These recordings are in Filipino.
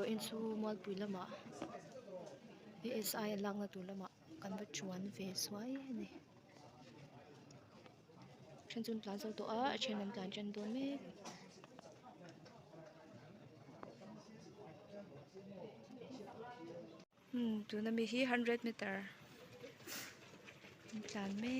in su mal pui lama ASI lang na tu lama kan ba chuan ve swai ni chen chun tlan zo to a chen an tlan chen don me tu na mi hi 100 meter tlan me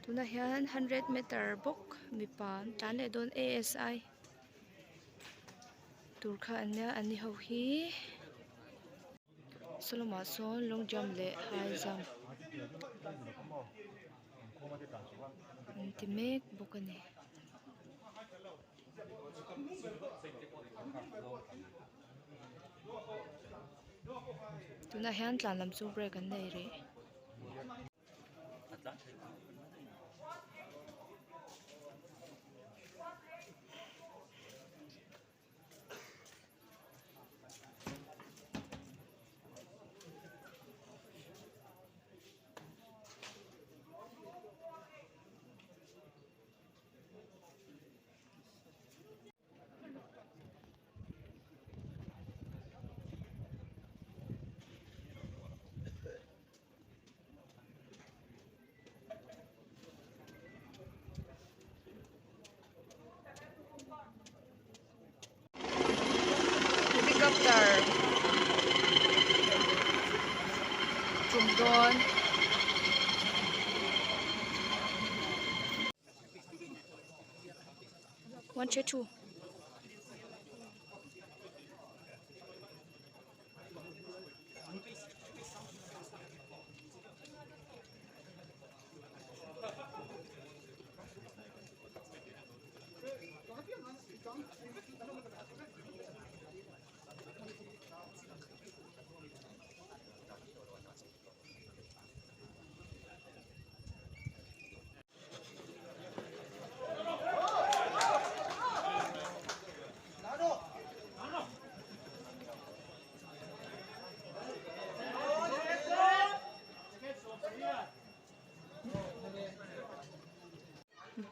tuna hian 100 meter bok mi pan tlan le don ASI tur kha anya ani ho hi soloma son long jump le high jump antimek bokani tuna hian tlan lam chu break an nei ri helicopter Chumdon 132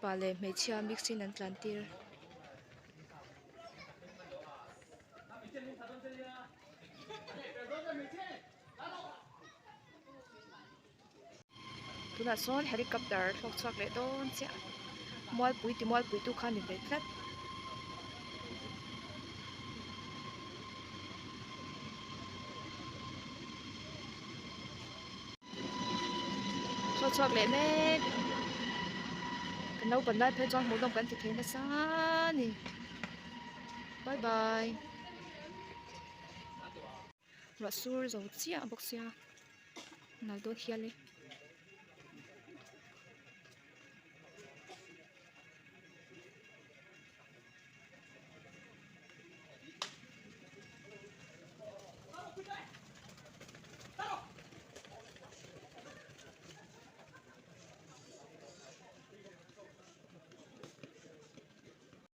pale mechia mixin an tlan tir tuna son helicopter thok chak le don cha moi pui tu khan ni ve tlat thok chak le me kan no ban lai phe chong mo dom kan ti thena sa ni bye bye ra sur zo chia boxia nal do hiale